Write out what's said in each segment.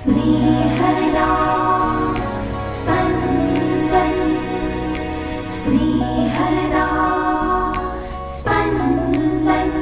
स्नेहदा स्पन्दन स्नेहदा स्पन्दन।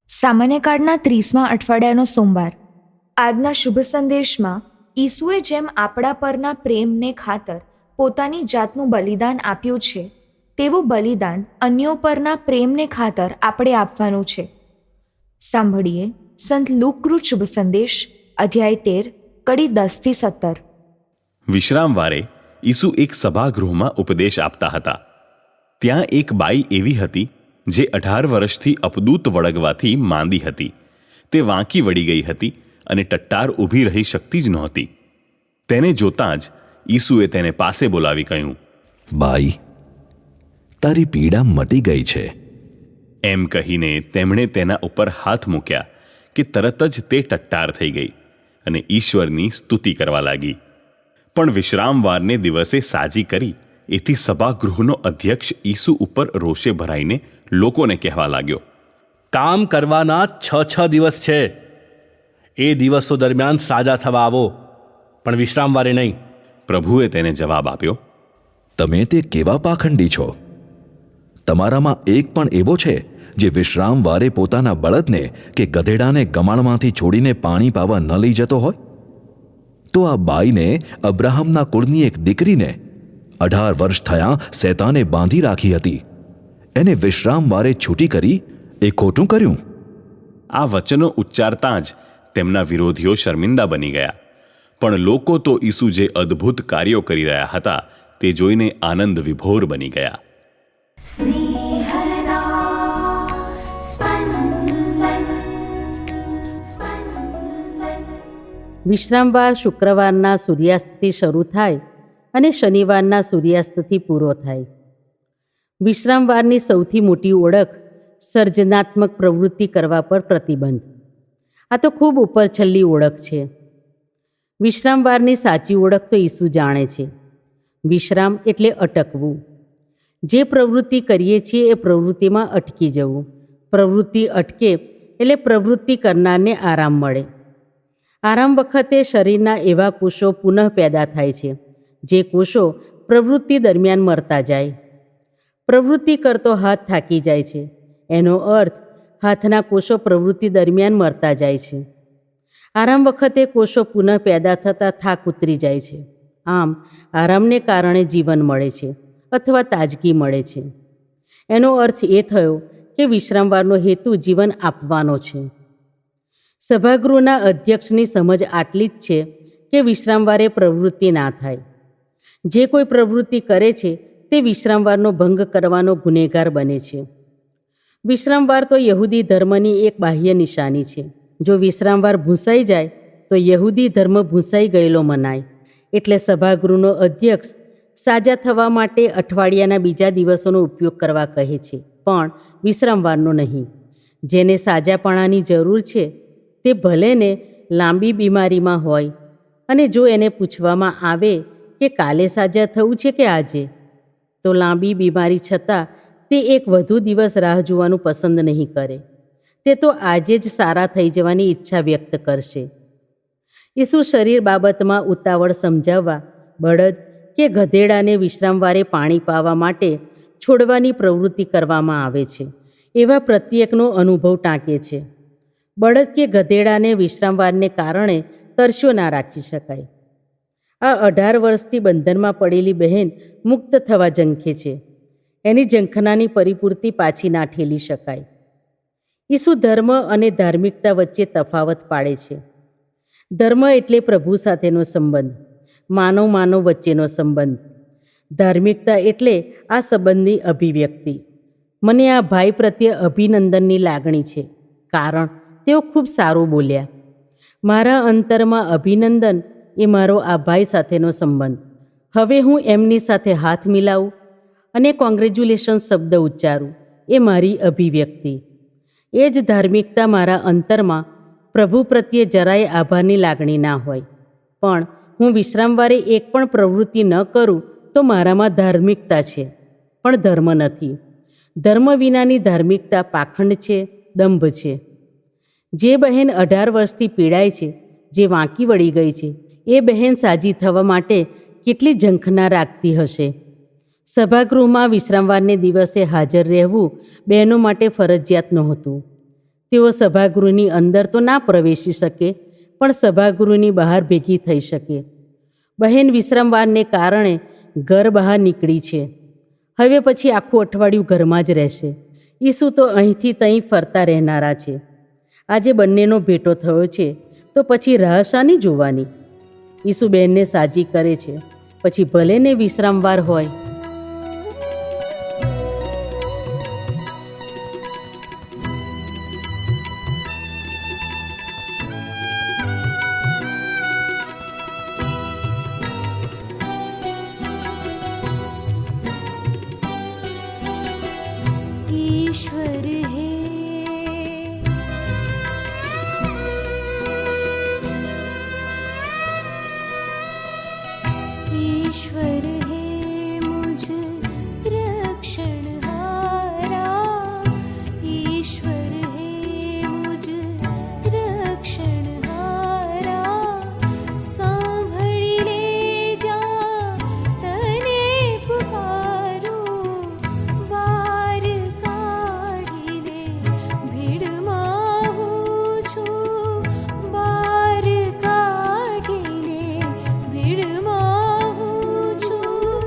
સામાન્ય કાળના 30મા અઠવાડિયાનો સોમવાર. આજના શુભ સંદેશમાં ઈસુએ જેમ આપણા પરના પ્રેમને ખાતર પોતાની જાતનું બલિદાન આપ્યું છે, તેવું બલિદાન અન્યો પરના પ્રેમને ખાતર આપણે આપવાનું છે. સાંભળીએ સંત લુકકૃત શુભ સંદેશ, અધ્યાય 13, કડી 10-17. વિશ્રામવારે ઈસુ એક સભાગૃહમાં ઉપદેશ આપતા હતા. ત્યાં એક બાઈ એવી હતી જે 18 વર્ષથી અપદૂત વળગવાથી માંદી હતી. તે વાંકી વળી ગઈ હતી અને ટટ્ટાર ઊભી રહી શકતી જ નહોતી. તેને જોતાં જ ઈસુએ તેને પાસે બોલાવી કહ્યું, બાઈ, તારી પીડા મટી ગઈ છે. એમ કહીને તેમણે તેના ઉપર હાથ મૂક્યા કે તરત જ તે ટટ્ટાર થઈ ગઈ અને ઈશ્વરની સ્તુતિ કરવા લાગી. પણ વિશ્રામવારને દિવસે સાજી કરી એથી સભાગૃહનો અધ્યક્ષ ઈસુ ઉપર રોષે ભરાઈને લોકોને કહેવા લાગ્યો, કામ કરવાના 6 દિવસ છે. એ દિવસો દરમિયાન સાજા થવા આવો, પણ વિશ્રામવારે નહીં. પ્રભુએ તેને જવાબ આપ્યો, તમે તે કેવા પાખંડી છો? તમારામાં એક પણ એવો છે જે વિશ્રામવારે પોતાના બળદને કે ગધેડાને ગમાણમાંથી છોડીને પાણી પાવા ન લઈ જતો હોય? તો આ બાઈને, અબ્રાહમના કુળની એક દીકરીને 18 વર્ષ થયા શેતાને બાંધી રાખી હતી. એને વિશ્રામવારે છૂટી કરી એ ખોટું કર્યું? આ વચનો ઉચ્ચારતાં જ તેમના વિરોધીઓ શર્મિંદા બની ગયા. પણ લોકો તો ઈસુ જે અદ્ભુત કાર્યો કરી રહ્યા હતા તે જોઈને આનંદ વિભોર બની ગયા. स्नेहदा स्पन्दन स्पन्दन। વિશ્રામવાર શુક્રવારના સૂર્યાસ્તથી શરૂ થાય અને શનિવારના સૂર્યાસ્તથી પૂરો થાય. વિશ્રામવારની સૌથી મોટી ઓળખ સર્જનાત્મક પ્રવૃત્તિ કરવા પર પ્રતિબંધ. આ તો ખૂબ ઉપરછલ્લી ઓળખ છે. વિશ્રામવારની સાચી ઓળખ તો ઈસુ જાણે છે. વિશ્રામ એટલે અટકવું. જે પ્રવૃત્તિ કરીએ છીએ એ પ્રવૃત્તિમાં અટકી જવું. પ્રવૃત્તિ અટકે એટલે પ્રવૃત્તિ કરનારને આરામ મળે. આરામ વખતે શરીરના એવા કોષો પુનઃ પેદા થાય છે જે કોષો પ્રવૃત્તિ દરમિયાન મરતા જાય. પ્રવૃત્તિ કરતો હાથ થાકી જાય છે. એનો અર્થ હાથના કોષો પ્રવૃત્તિ દરમિયાન મરતા જાય છે. આરામ વખતે કોષો પુનઃ પેદા થતાં થાક ઉતરી જાય છે. આમ આરામને કારણે જીવન મળે છે અથવા તાજગી મળે છે. એનો અર્થ એ થયો કે વિશ્રામવારનો હેતુ જીવન આપવાનો છે. સભાગૃહના અધ્યક્ષની સમજ આટલી જ છે કે વિશ્રામવારે પ્રવૃત્તિ ના થાય. જે કોઈ પ્રવૃત્તિ કરે છે તે વિશ્રામવારનો ભંગ કરવાનો ગુનેગાર બને છે. વિશ્રામવાર તો યહૂદી ધર્મની એક બાહ્ય નિશાની છે. જો વિશ્રામવાર ભૂંસાઈ જાય તો યહૂદી ધર્મ ભૂંસાઈ ગયેલો મનાય. એટલે સભાગૃહનો અધ્યક્ષ સાજા થવા માટે અઠવાડિયાના બીજા દિવસોનો ઉપયોગ કરવા કહે છે, પણ વિશ્રામવારનો નહીં. જેને સાજાપણાની જરૂર છે તે ભલેને લાંબી બીમારીમાં હોય, અને જો એને પૂછવામાં આવે કે કાલે સાજા થવું છે કે આજે, તો લાંબી બીમારી છતાં તે એક વધુ દિવસ રાહ જોવાનું પસંદ નહીં કરે. તે તો આજે જ સારા થઈ જવાની ઈચ્છા વ્યક્ત કરશે. ઈસુ શરીર બાબતમાં ઉતાવળ સમજાવવા બળદ કે ગધેડાને વિશ્રામવારે પાણી પાવા માટે છોડવાની પ્રવૃત્તિ કરવામાં આવે છે એવા પ્રત્યેકનો અનુભવ ટાંકે છે. બળદ કે ગધેડાને વિશ્રામવારને કારણે તરસ્યો ના રાખી શકાય. આ 18 વર્ષથી બંધનમાં પડેલી બહેન મુક્ત થવા ઝંખે છે. એની ઝંખનાની પરિપૂર્તિ પાછી ના ઠેલી શકાય. ઈસુ ધર્મ અને ધાર્મિકતા વચ્ચે તફાવત પાડે છે. ધર્મ એટલે પ્રભુ સાથેનો સંબંધ, માનવ વચ્ચેનો સંબંધ. ધાર્મિકતા એટલે આ સંબંધની અભિવ્યક્તિ. મને આ ભાઈ પ્રત્યે અભિનંદનની લાગણી છે, કારણ તેઓ ખૂબ સારું બોલ્યા. મારા અંતરમાં અભિનંદન એ મારો આ ભાઈ સાથેનો સંબંધ. હવે હું એમની સાથે હાથ મિલાવું અને કોંગ્રેચ્યુલેશન શબ્દ ઉચ્ચારું એ મારી અભિવ્યક્તિ. એ જ ધાર્મિકતા મારા અંતરમાં પ્રભુ પ્રત્યે જરાય આભારની લાગણી ના હોય, પણ હું વિશ્રામવારે એક પણ પ્રવૃત્તિ ન કરું તો મારામાં ધાર્મિકતા છે, પણ ધર્મ નથી. ધર્મ વિનાની ધાર્મિકતા પાખંડ છે, દંભ છે. જે બહેન 18 વર્ષથી પીડાય છે, જે વાંકી વળી ગઈ છે, એ બહેન સાજી થવા માટે કેટલી ઝંખના રાખતી હશે. સભાગૃહમાં વિશ્રામવારને દિવસે હાજર રહેવું બહેનો માટે ફરજિયાત નહોતું. તેઓ સભાગૃહની અંદર તો ના પ્રવેશી શકે, પણ સભાગૃહની બહાર ભેગી થઈ શકે. બહેન વિશ્રામવારને કારણે ઘર બહાર નીકળી છે. હવે પછી આખું અઠવાડિયું ઘરમાં જ રહેશે. ઈસુ તો અહીંથી ત્યાં ફરતા રહેનારા છે. આજે બંનેનો ભેટો થયો છે, તો પછી રાહ શાની જોવાની? ઈસુ બહેનને સાજી કરે છે, પછી ભલે ને વિશ્રામવાર હોય. ईश्वर है ईश्वर है मुझ रक्षणहारा ईश्वर है मुझ रक्षणहारा सांभળી લેજા તને પુકારું વાર કાઢી લે ભીડમાં હું છું વાર કાઢી લે ભીડમાં હું છું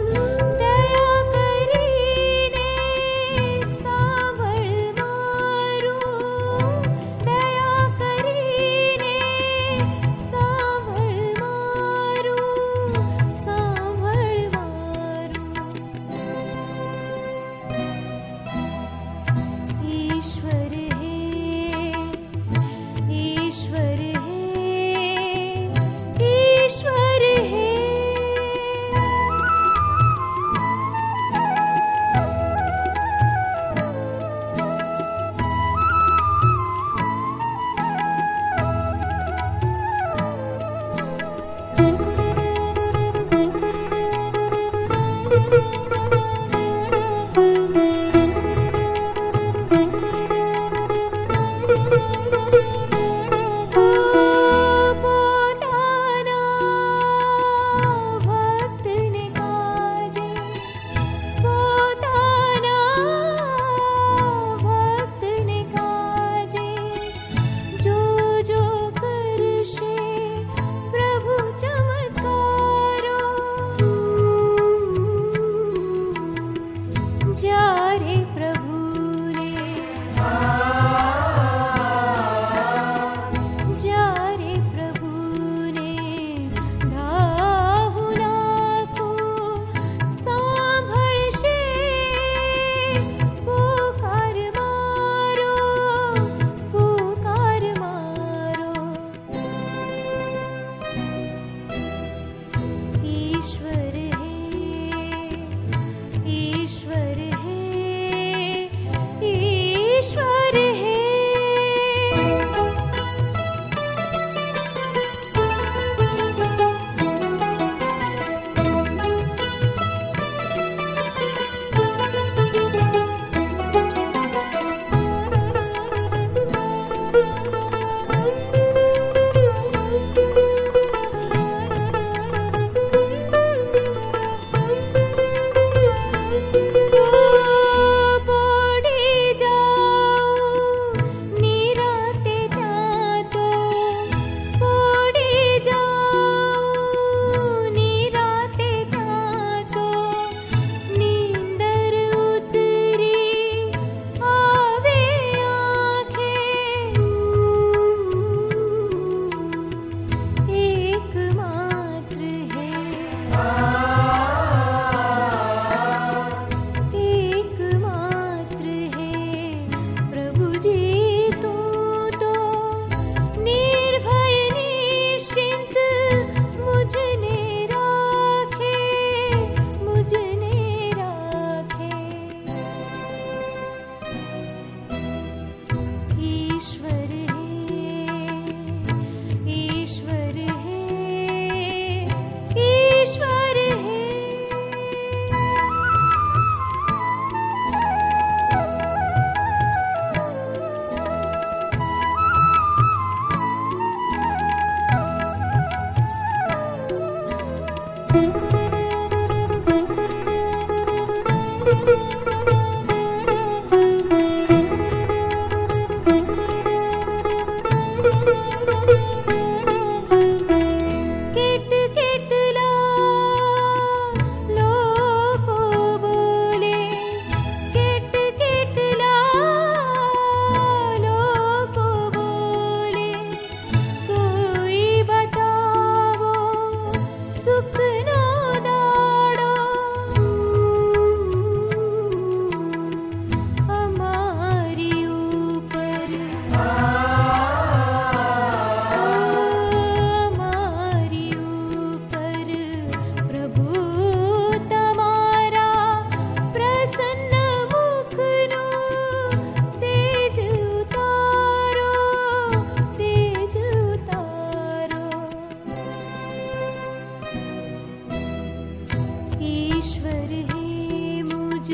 ईश्वर हे मुझ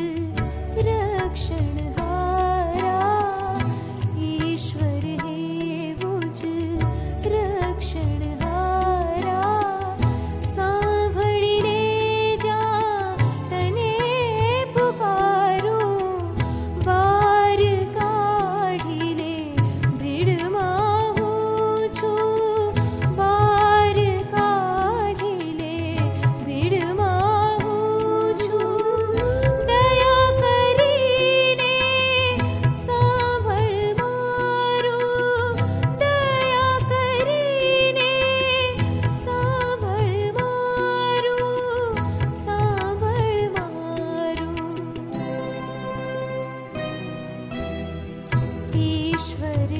रक्षणहारा, ईश्वर हे मुझ रक्षणहारा, सांभળી લેજા તને પુકારું, વાર કાઢી લે ભીડમાં હું છું, વાર કાઢી લે ભીડમાં હું છું, દયા કરીને સાંભળ મારું, દયા કરીને સાંભળ મારું, સાંભળ મારું. ईश्वर